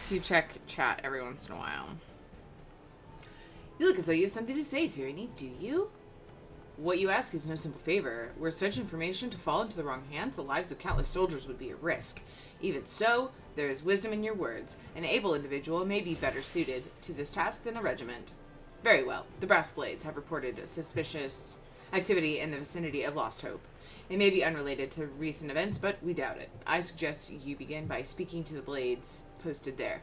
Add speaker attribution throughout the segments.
Speaker 1: to check chat every once in a while. You look as though you have something to say, Tyranny. Do you? What you ask is no simple favor. Were such information to fall into the wrong hands, the lives of countless soldiers would be at risk. Even so, there is wisdom in your words. An able individual may be better suited to this task than a regiment. Very well. The Brass Blades have reported a suspicious activity in the vicinity of Lost Hope. It may be unrelated to recent events, but we doubt it. I suggest you begin by speaking to the Blades posted there.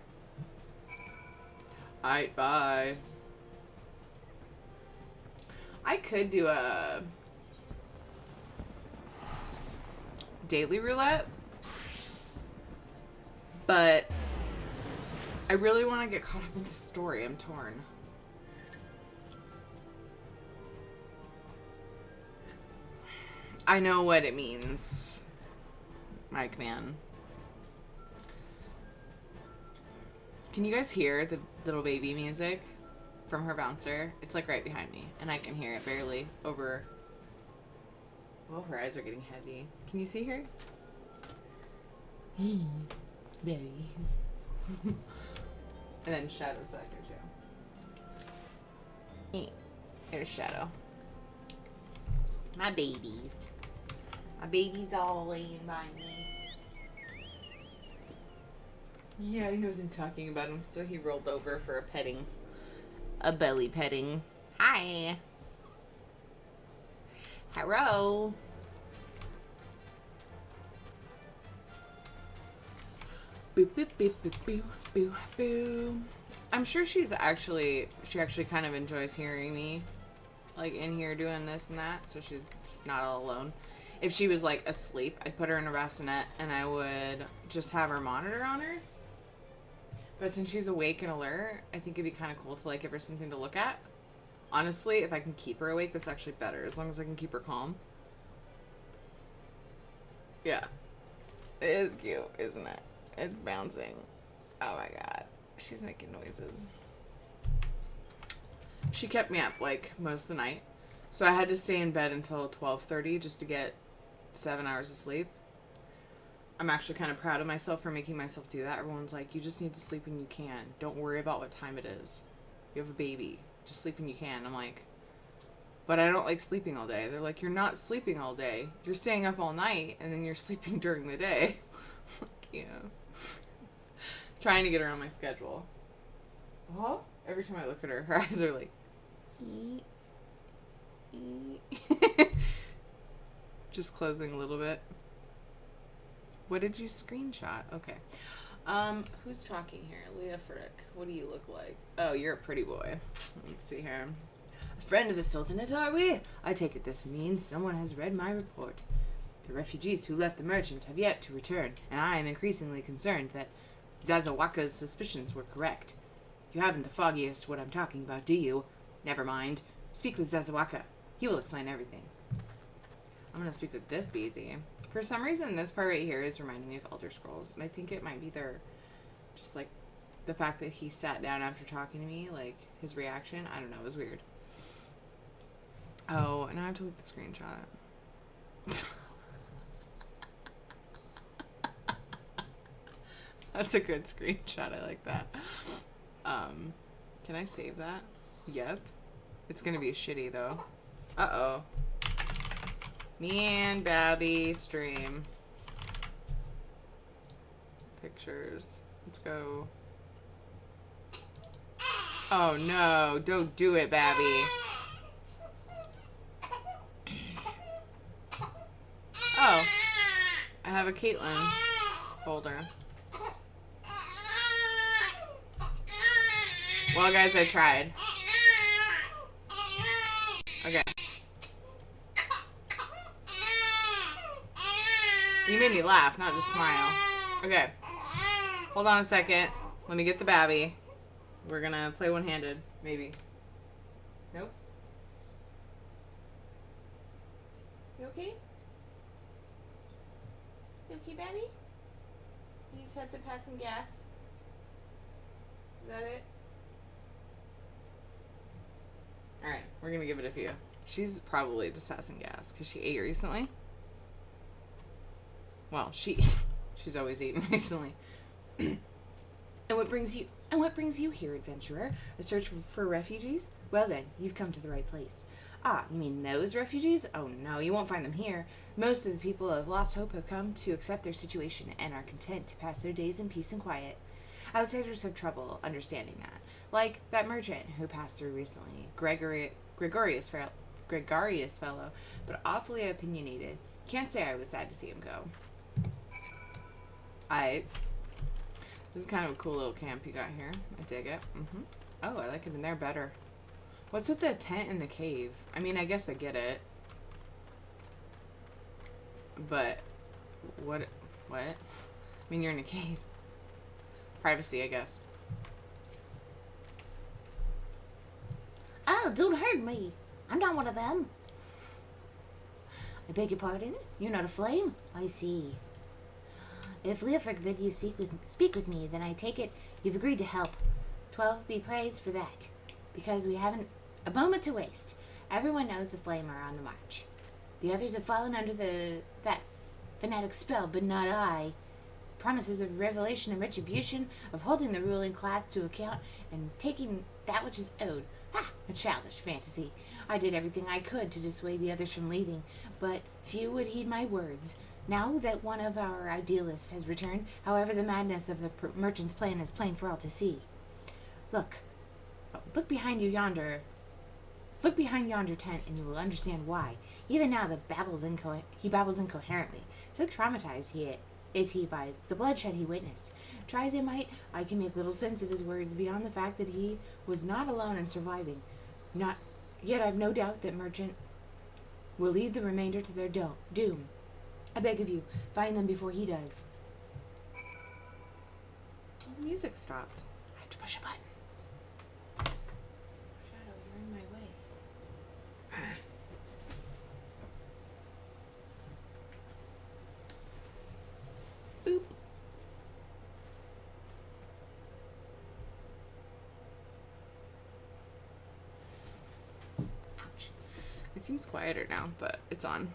Speaker 1: Alright, bye. I could do a daily roulette, but I really want to get caught up in this story. I'm torn. I know what it means, Mike, man. Can you guys hear the little baby music from her bouncer? It's like right behind me, and I can hear it barely over. Oh, her eyes are getting heavy. Can you see her? Baby. And then Shadow's back there too. There's Shadow. My babies. My baby's all laying by me. Yeah, he wasn't talking about him, so he rolled over for a petting. A belly petting. Hi. Hello. Boo, boo, boo, boo, boo, boo, boo. I'm sure she actually kind of enjoys hearing me, like, in here doing this and that, so she's not all alone. If she was, like, asleep, I'd put her in a bassinet and I would just have her monitor on her. But since she's awake and alert, I think it'd be kind of cool to, like, give her something to look at. Honestly, if I can keep her awake, that's actually better, as long as I can keep her calm. Yeah. It is cute, isn't it? It's bouncing. Oh my god. She's making noises. She kept me up, like, most of the night. So I had to stay in bed until 12:30 just to get 7 hours of sleep. I'm actually kind of proud of myself for making myself do that. Everyone's like, you just need to sleep when you can. Don't worry about what time it is. You have a baby. Just sleep when you can. I'm like, but I don't like sleeping all day. They're like, you're not sleeping all day. You're staying up all night, and then you're sleeping during the day. Like, yeah. Trying to get her on my schedule. Oh, every time I look at her, her eyes are like, just closing a little bit. What did you screenshot? Okay. Who's talking here? Leah Frick. What do you look like? Oh, you're a pretty boy. Let's see here. A friend of the Sultanate, are we? I take it this means someone has read my report. The refugees who left the merchant have yet to return, and I am increasingly concerned that Zazawaka's suspicions were correct. You haven't the foggiest what I'm talking about, do you? Never mind. Speak with Zazawaka. He will explain everything. I'm going to speak with this BZ. For some reason, this part right here is reminding me of Elder Scrolls. And I think it might be just like the fact that he sat down after talking to me, like his reaction. I don't know. It was weird. Oh, and I have to look at the screenshot. That's a good screenshot. I like that. Can I save that? Yep. It's going to be shitty though. Uh-oh. Me and Babby stream. Pictures. Let's go. Oh no, don't do it, Babby. Oh. I have a Caitlin folder. Well, guys, I tried. Okay. You made me laugh, not just smile. Okay. Hold on a second. Let me get the Babby. We're gonna play one-handed, maybe. Nope. You okay? You okay, Babby? You just have to pass some gas. Is that it? Alright, we're gonna give it a few. She's probably just passing gas because she ate recently. Well, she's always eaten recently. And what brings you here, adventurer? A search for refugees? Well then, you've come to the right place. Ah, you mean those refugees? Oh no, you won't find them here. Most of the people of Lost Hope have come to accept their situation and are content to pass their days in peace and quiet. Outsiders have trouble understanding that. Like that merchant who passed through recently. Gregarious fellow, but awfully opinionated. Can't say I was sad to see him go. This is kind of a cool little camp you got here. I dig it. Oh, I like it in there better. What's with the tent in the cave? I mean, I guess I get it. But, what? I mean, you're in a cave. Privacy, I guess.
Speaker 2: Oh, don't hurt me. I'm not one of them. I beg your pardon? You're not a flame? I see. If Leofric bid you speak with me, then I take it you've agreed to help. 12 be praised for that, because we haven't a moment to waste. Everyone knows the flame are on the march. The others have fallen under that fanatic spell, but not I. Promises of revelation and retribution, of holding the ruling class to account and taking that which is owed. A childish fantasy. I did everything I could to dissuade the others from leaving, but few would heed my words. Now that one of our idealists has returned, however, the madness of the merchant's plan is plain for all to see. Look behind you yonder. Look behind yonder tent, and you will understand why. Even now, he babbles incoherently. So traumatized is he by the bloodshed he witnessed. Try as I might, I can make little sense of his words beyond the fact that he was not alone in surviving. Yet I've no doubt that merchant will lead the remainder to their doom. I beg of you, find them before he does. The music stopped. I have to push a button. Shadow, you're in my way. Boop. Ouch. It seems quieter now, but it's on.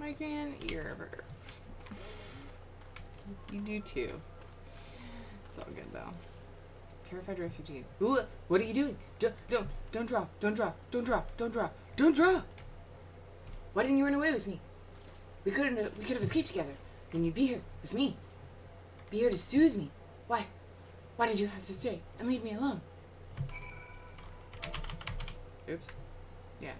Speaker 2: My grand ear. You do too. It's all good though. Terrified refugee. Ooh, what are you doing? Don't draw. Why didn't you run away with me? We could have escaped together. Then you'd be here with me. Be here to soothe me. Why did you have to stay and leave me alone? Oops. Yeah.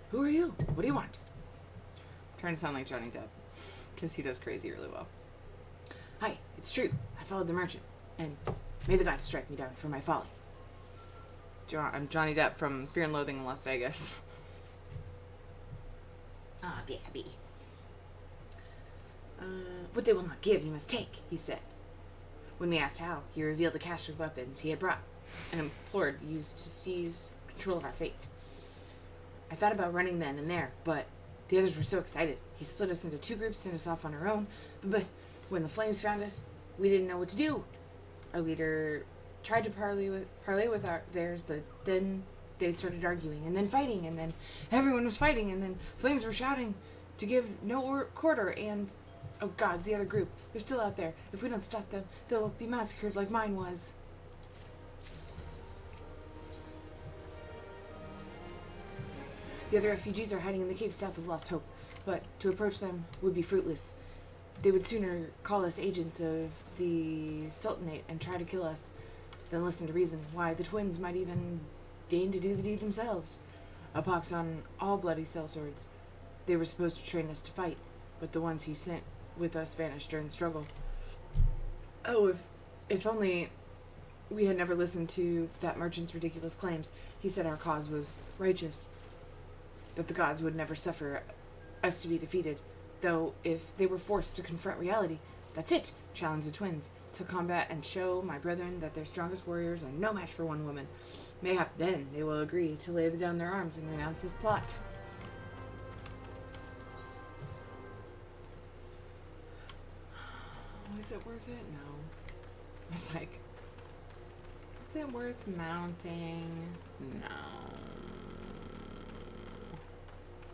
Speaker 2: Who are you? What do you want? I'm trying to sound like Johnny Depp, because he does crazy really well. Hi, it's true. I followed the merchant, and may the gods strike me down for my folly. I'm Johnny Depp from Fear and Loathing in Las Vegas. Ah, Babby.
Speaker 1: What they will not give, you must take, he said. When we asked how, he revealed the cache of weapons he had brought, and implored used to seize control of our fates. I thought about running then and there, but the others were so excited. He split us into two groups, sent us off on our own. But when the flames found us, we didn't know what to do. Our leader tried to parley with theirs, but then they started arguing, and then fighting, and then everyone was fighting, and then flames were shouting to give no quarter, and oh gods, the other group, they're still out there. If we don't stop them, they'll be massacred like mine was. The other refugees are hiding in the caves south of Lost Hope, but to approach them would be fruitless. They would sooner call us agents of the Sultanate and try to kill us than listen to reason. Why, the twins might even deign to do the deed themselves. A pox on all bloody sellswords. They were supposed to train us to fight, but the ones he sent with us vanished during the struggle. Oh, if only we had never listened to that merchant's ridiculous claims. He said our cause was righteous, that the gods would never suffer us to be defeated, though if they were forced to confront reality, that's it, challenge the twins to combat and show my brethren that their strongest warriors are no match for one woman. Mayhap then they will agree to lay down their arms and renounce this plot. Was it worth it? No. I was like, Is it worth mounting? No.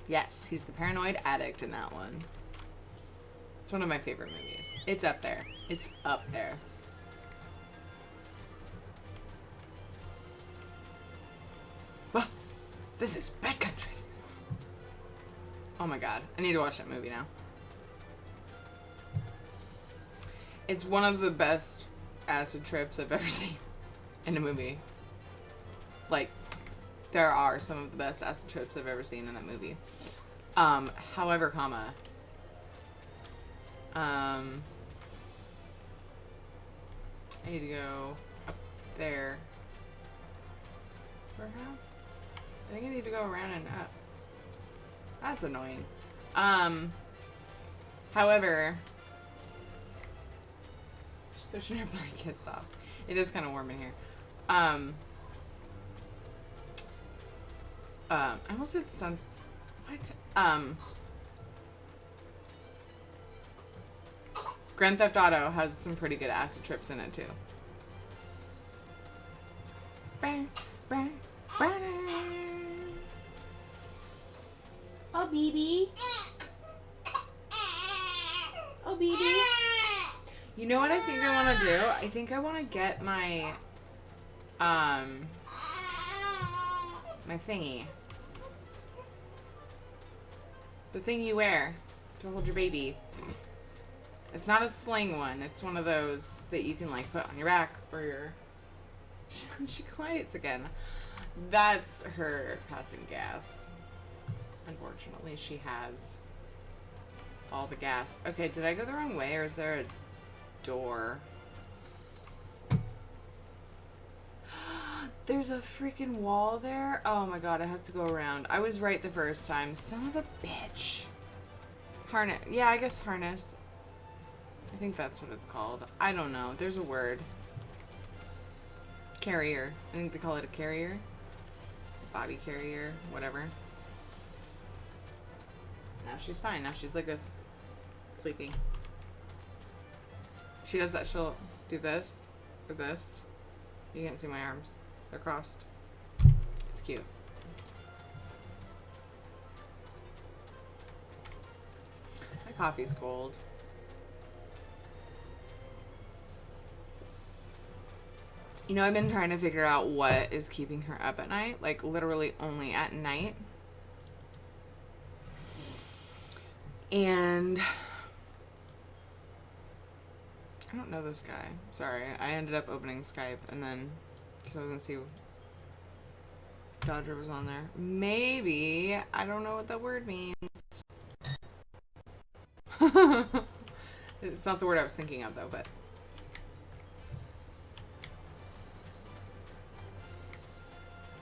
Speaker 1: Yes, he's the paranoid addict in that one. It's one of my favorite movies. It's up there. It's up there. Whoa, this is bad country. Oh my god, I need to watch that movie now. It's one of the best acid trips I've ever seen in a movie. Like, there are some of the best acid trips I've ever seen in that movie. However, I need to go up there. Perhaps? I think I need to go around and up. That's annoying. However, just pushing our blankets off. It is kind of warm in here. I almost said suns. What? Grand Theft Auto has some pretty good acid trips in it too.
Speaker 2: Oh, BB. Oh, BB.
Speaker 1: You know what I think I want to do? I think I want to get my, my thingy. The thing you wear to hold your baby. It's not a sling one. It's one of those that you can like put on your back or your... She quiets again. That's her passing gas. Unfortunately, she has all the gas. Okay, did I go the wrong way or is there a door? There's a freaking wall there. Oh my god, I have to go around. I was right the first time. Son of a bitch. Harness. Yeah, I guess harness. I think that's what it's called. I don't know. There's a word. Carrier. I think they call it a carrier. Body carrier. Whatever. Now she's fine. Now she's like this. Sleeping. She does that. She'll do this. Or this. You can't see my arms. They're crossed. It's cute. My coffee's cold. You know, I've been trying to figure out what is keeping her up at night. Like, literally only at night. And I don't know this guy. Sorry. I ended up opening Skype and then, because I was going to see Dodger was on there. Maybe. I don't know what that word means. It's not the word I was thinking of, though, but...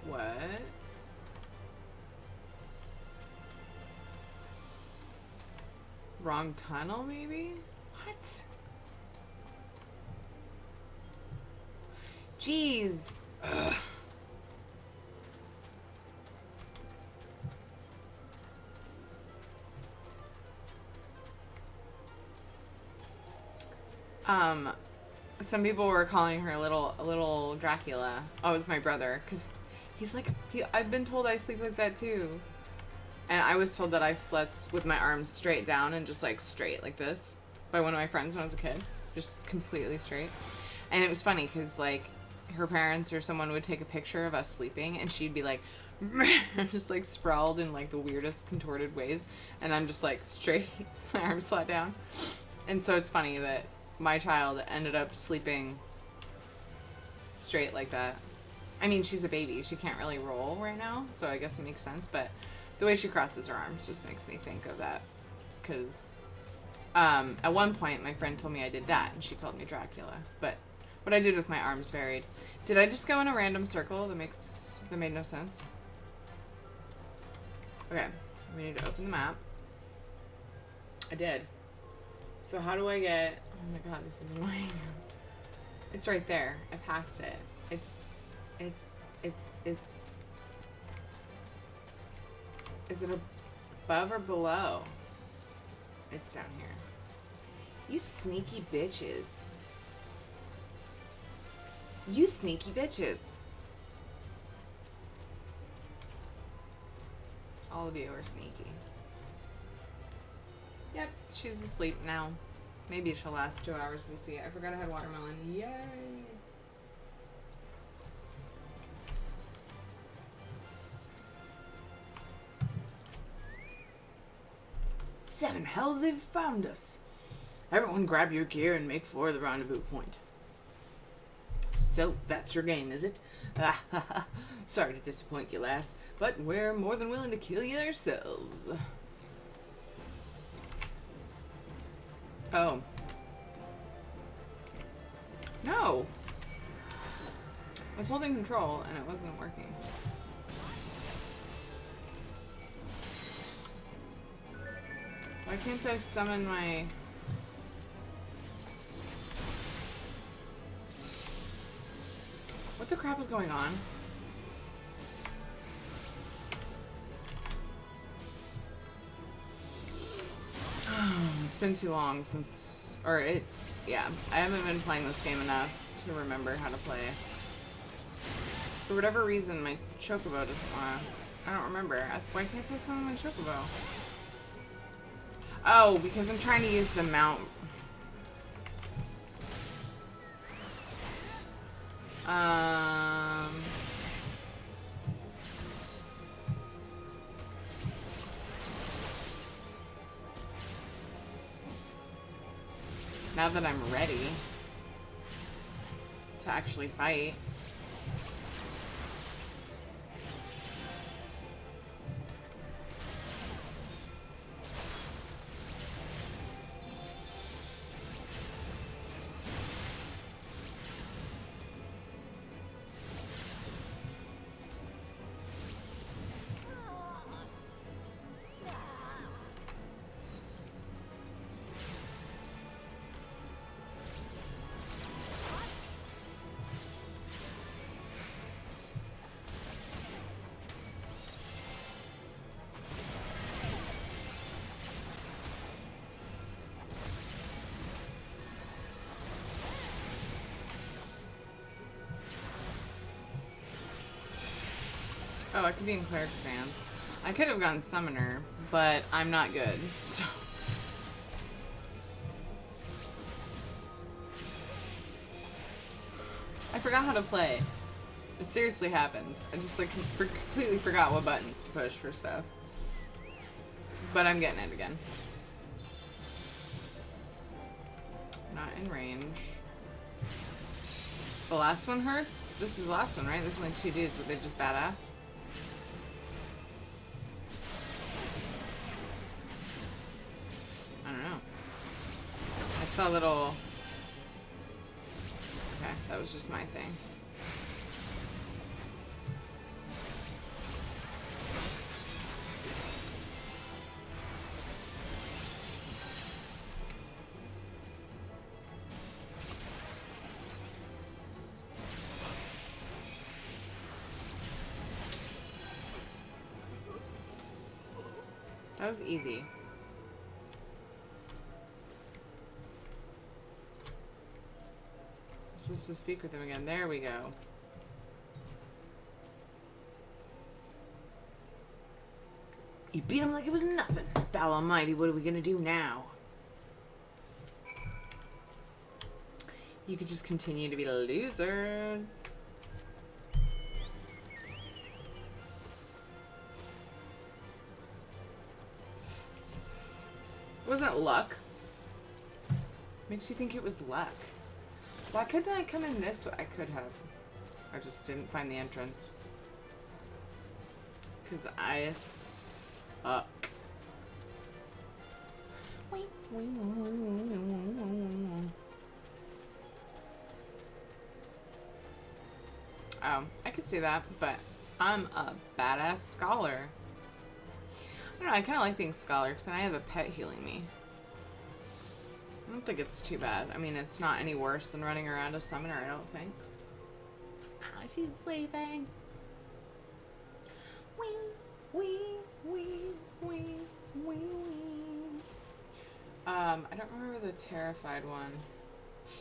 Speaker 1: What? Wrong tunnel, maybe? What? Jeez. Ugh. Some people were calling her a little Dracula. Oh, it's my brother, because he's like, I've been told I sleep like that too. And I was told that I slept with my arms straight down and just like straight like this by one of my friends when I was a kid. Just completely straight. And it was funny because like her parents or someone would take a picture of us sleeping and she'd be like, just like sprawled in like the weirdest contorted ways. And I'm just like straight, my arms flat down. And so it's funny that my child ended up sleeping straight like that. I mean, she's a baby. She can't really roll right now, so I guess it makes sense. But the way she crosses her arms just makes me think of that. Because at one point, my friend told me I did that, and she called me Dracula. But what I did with my arms varied. Did I just go in a random circle that made no sense? Okay, we need to open the map. I did. So how do I get... Oh my god, this is annoying. It's right there. I passed it. It's... Is it above or below? It's down here. You sneaky bitches. You sneaky bitches. All of you are sneaky. Yep, she's asleep now. Maybe she'll last 2 hours. We'll see. I forgot I had watermelon. Yay! Seven hells, they've found us. Everyone grab your gear and make for the rendezvous point. So, that's your game, is it? Sorry to disappoint you, lass, but we're more than willing to kill you ourselves. Oh. No! I was holding control and it wasn't working. Why can't I summon my... What the crap is going on? It's been too long since... Or it's... Yeah, I haven't been playing this game enough to remember how to play. For whatever reason, my Chocobo doesn't want to... I don't remember. Why can't I summon my Chocobo? Oh, because I'm trying to use the mount. Now that I'm ready to actually fight. Oh, I could be in cleric stance. I could have gone summoner, but I'm not good, so. I forgot how to play. It seriously happened. I just like completely forgot what buttons to push for stuff. But I'm getting it again. Not in range. The last one hurts? This is the last one, right? There's only 2 dudes, so they're just badass. I don't know. I saw a little... Okay, that was just my thing. That was easy. I'm supposed to speak with him again. There we go. You beat him like it was nothing. Thou Almighty, what are we gonna do now? You could just continue to be losers. It wasn't luck. Makes you think it was luck. Why couldn't I come in this way? I could have. I just didn't find the entrance. Because I suck. I could see that, but I'm a badass scholar. I don't know, I kind of like being scholar because then I have a pet healing me. I don't think it's too bad. I mean, it's not any worse than running around a summoner, I don't think.
Speaker 2: Oh, she's sleeping.
Speaker 1: Wee, wee, wee, wee, wee, wee. I don't remember the terrified one.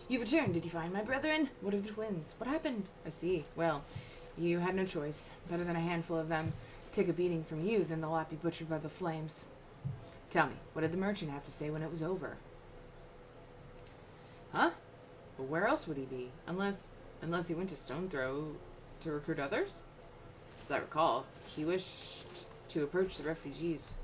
Speaker 1: You've returned. Did you find my brethren? What of the twins? What happened? I see. Well, you had no choice. Better than a handful of them take a beating from you than they'll not be butchered by the flames. Tell me, what did the merchant have to say when it was over? Huh? But where else would he be? Unless he went to Stone Throw to recruit others? As I recall, he wished to approach the refugees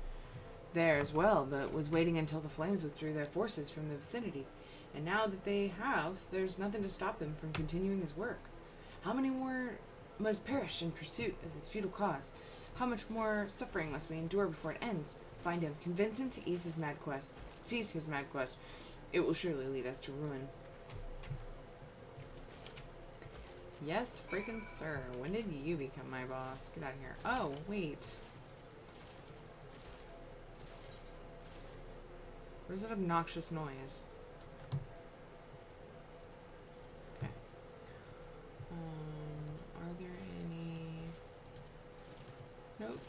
Speaker 1: there as well, but was waiting until the flames withdrew their forces from the vicinity. And now that they have, there's nothing to stop him from continuing his work. How many more must perish in pursuit of this futile cause? How much more suffering must we endure before it ends? Find him, convince him to cease his mad quest. It will surely lead us to ruin. Yes, freaking sir. When did you become my boss? Get out of here. Oh, wait. Where's that obnoxious noise? Okay. Are there any... Nope.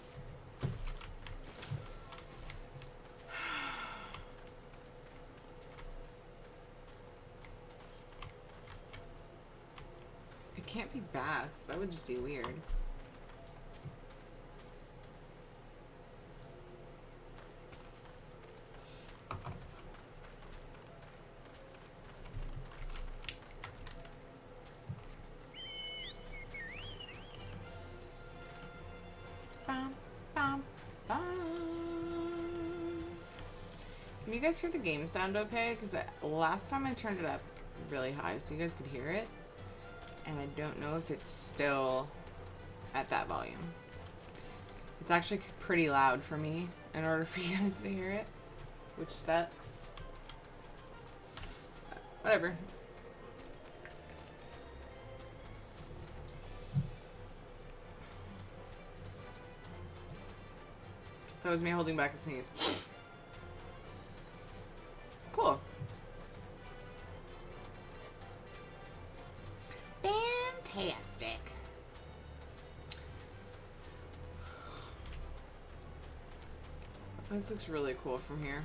Speaker 1: It can't be bats. That would just be weird. Can you guys hear the game sound okay? Because last time I turned it up really high so you guys could hear it. And I don't know if it's still at that volume. It's actually pretty loud for me in order for you guys to hear it, which sucks. Whatever. That was me holding back a sneeze. Cool.
Speaker 2: Fantastic.
Speaker 1: This looks really cool from here.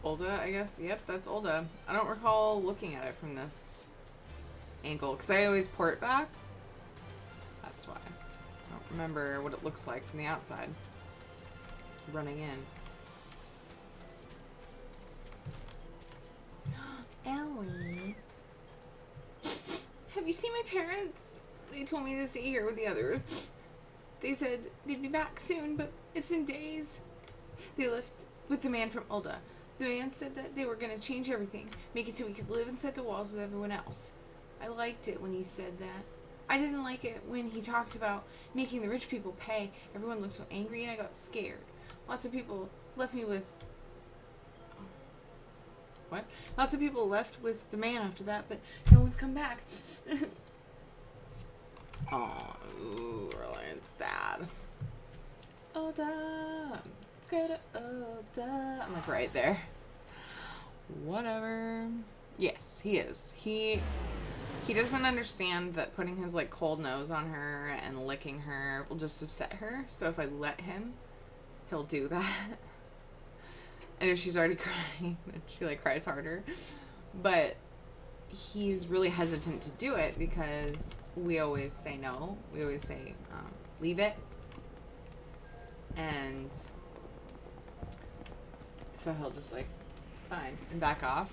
Speaker 1: Ulda, I guess. Yep, that's Ulda. I don't recall looking at it from this angle, because I always port back. That's why. I don't remember what it looks like from the outside. Running in.
Speaker 2: Ellie.
Speaker 1: Have you seen my parents? They told me to stay here with the others. They said they'd be back soon, but it's been days. They left with the man from Ulda. The man said that they were going to change everything, make it so we could live inside the walls with everyone else. I liked it when he said that. I didn't like it when he talked about making the rich people pay. Everyone looked so angry and I got scared. Lots of people left me with... What? Lots of people left with the man after that, but no one's come back. Oh, really sad. Ulda. Let's go to Ulda. I'm like right there. Whatever. Yes, he is. He doesn't understand that putting his like cold nose on her and licking her will just upset her. So if I let him, he'll do that. And if she's already crying, then she like cries harder. But he's really hesitant to do it because we always say no. We always say, leave it. And so he'll just like, fine, and back off.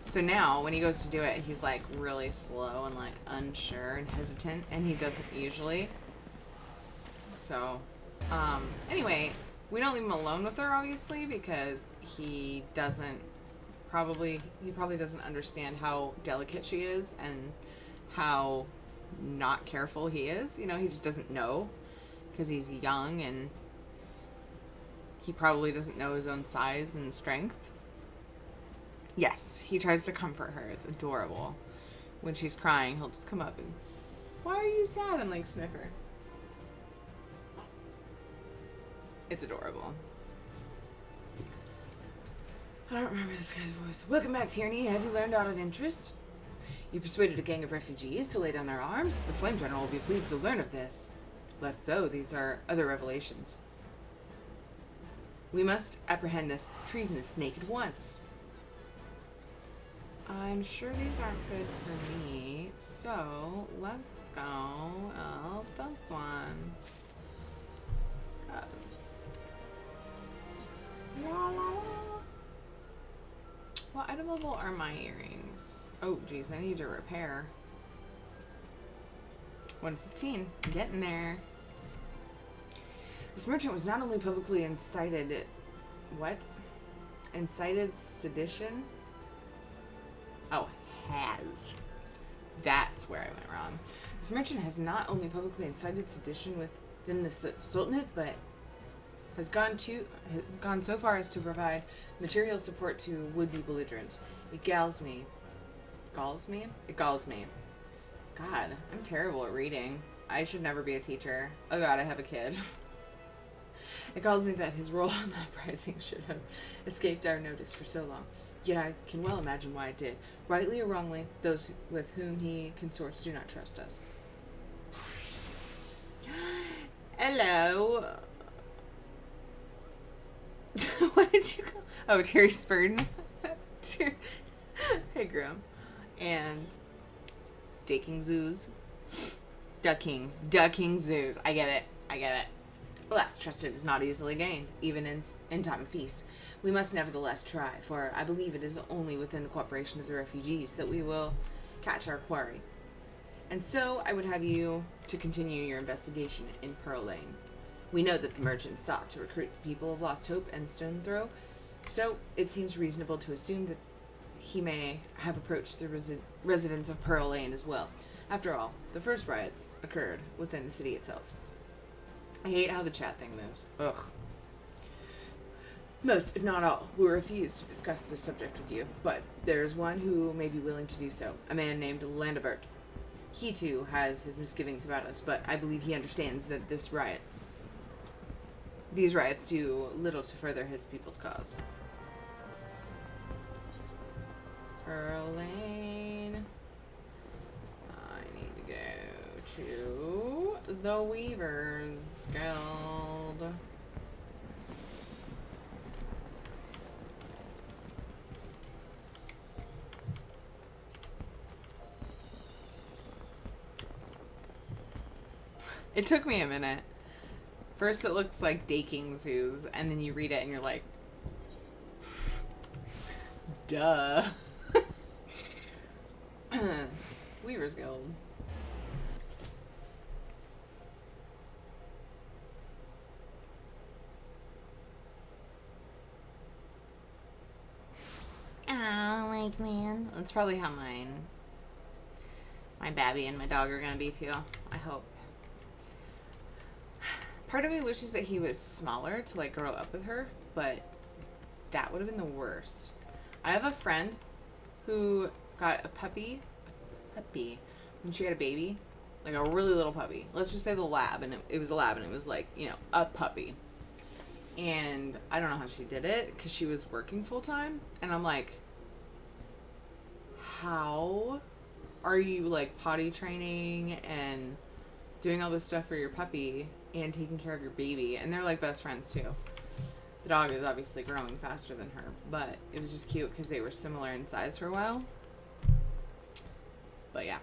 Speaker 1: So now when he goes to do it, he's like really slow and like unsure and hesitant, and he doesn't usually. So, anyway, we don't leave him alone with her, obviously, because he probably doesn't understand how delicate she is and how not careful he is. You know, he just doesn't know because he's young and he probably doesn't know his own size and strength. Yes, he tries to comfort her. It's adorable. When she's crying, he'll just come up and, why are you sad? And like sniff her. It's adorable. I don't remember this guy's voice. Welcome back, Tierney. Have you learned out of interest? You persuaded a gang of refugees to lay down their arms? The Flame General will be pleased to learn of this. Less so, these are other revelations. We must apprehend this treasonous snake at once. I'm sure these aren't good for me, so let's go this one. 'Cause- la, la, la. What item level are my earrings? Oh, geez, I need to repair. 115. Getting there. This merchant was not only publicly incited... What? Incited sedition? Oh, has. That's where I went wrong. This merchant has not only publicly incited sedition within the Sultanate, but has gone so far as to provide material support to would-be belligerents. It galls me. Galls me? It galls me. God, I'm terrible at reading. I should never be a teacher. Oh God, I have a kid. It galls me that his role in the uprising should have escaped our notice for so long. Yet I can well imagine why it did. Rightly or wrongly, those with whom he consorts do not trust us. Hello. What did you call? Oh, Terry Spurden. Hey, Grim. And Daking Zoos. Ducking zoos. I get it. Alas, trusted is not easily gained, even in time of peace. We must nevertheless try, for I believe it is only within the cooperation of the refugees that we will catch our quarry. And so I would have you to continue your investigation in Pearl Lane. We know that the merchant sought to recruit the people of Lost Hope and Stone Throw, so it seems reasonable to assume that he may have approached the residents of Pearl Lane as well. After all, the first riots occurred within the city itself. I hate how the chat thing moves. Ugh. Most, if not all, will refuse to discuss this subject with you, but there is one who may be willing to do so, a man named Landebert. He, too, has his misgivings about us, but I believe he understands that these riots do little to further his people's cause. Pearl Lane. I need to go to the Weavers Guild. It took me a minute. First it looks like Daking Zoos, and then you read it and you're like, duh. Weavers Guild.
Speaker 2: Oh, like, man.
Speaker 1: That's probably how my babby and my dog are gonna be too. I hope. Part of me wishes that he was smaller to like grow up with her, but that would have been the worst. I have a friend who got a puppy when she had a baby, like a really little puppy. Let's just say the lab, and it was a lab, and it was like, you know, a puppy. And I don't know how she did it because she was working full time, and I'm like, how are you like potty training and doing all this stuff for your puppy and taking care of your baby? And they're like best friends too. The dog is obviously growing faster than her, but it was just cute because they were similar in size for a while. But yeah.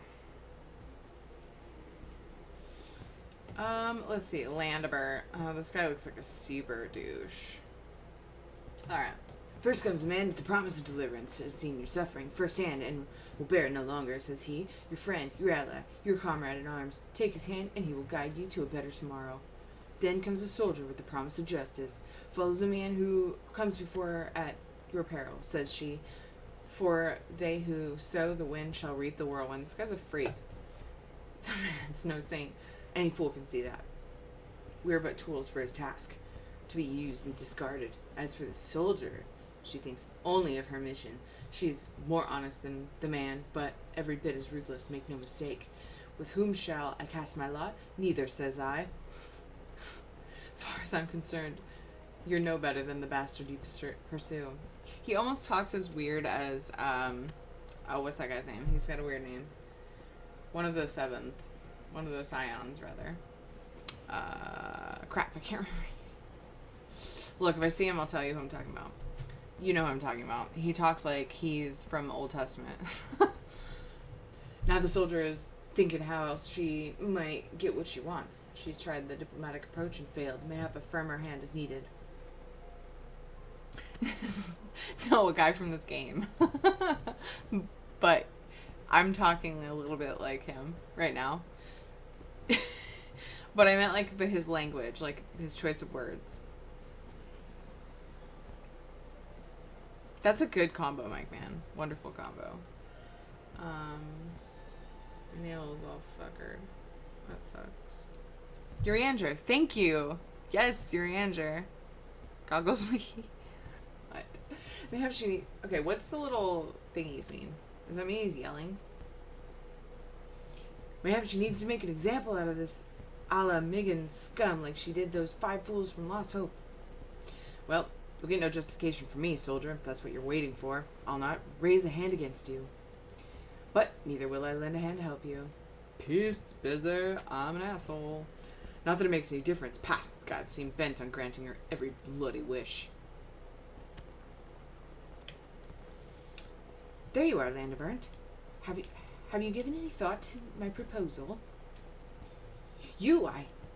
Speaker 1: Let's see, Landebert. This guy looks like a super douche. Alright. First comes a man with the promise of deliverance, who has seen your suffering firsthand and will bear it no longer, says he. Your friend, your ally, your comrade in arms. Take his hand and he will guide you to a better tomorrow. Then comes a soldier with the promise of justice. Follows a man who comes before at your peril, says she. For they who sow the wind shall reap the whirlwind. This guy's a freak. The man's no saint. Any fool can see that. We are but tools for his task, to be used and discarded. As for the soldier, she thinks only of her mission. She's more honest than the man, but every bit as ruthless, make no mistake. With whom shall I cast my lot? Neither, says I. Far as I'm concerned, you're no better than the bastard you pursue. He almost talks as weird as, what's that guy's name? He's got a weird name. One of the Scions, rather. Crap, I can't remember his name. Look, if I see him, I'll tell you who I'm talking about. You know who I'm talking about. He talks like he's from the Old Testament. Now the soldier is thinking how else she might get what she wants. She's tried the diplomatic approach and failed. Mayhap a firmer hand is needed. No, a guy from this game. But I'm talking a little bit like him right now. But I meant like his language, like his choice of words. That's a good combo, Mike Man. Wonderful combo. My nail is all fuckered. That sucks. Urianger, thank you. Yes, Urianger. Goggles McGee. What? Maybe she... Okay, what's the little thingies mean? Does that mean he's yelling? Maybe she needs to make an example out of this a la Megan scum like she did those 5 fools from Lost Hope. Well, you'll get no justification from me, soldier, if that's what you're waiting for. I'll not raise a hand against you. But neither will I lend a hand to help you. Peace, busy. I'm an asshole. Not that it makes any difference. Pah! God seemed bent on granting her every bloody wish. There you are, Landaburnt. Have you given any thought to my proposal?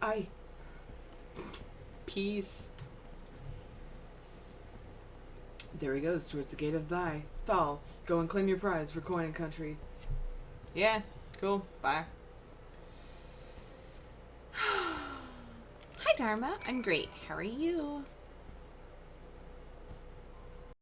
Speaker 1: I... Peace. There he goes, towards the gate of Thal. Go and claim your prize for coin and country. Yeah, cool. Bye.
Speaker 2: Hi, Dharma. I'm great. How are you?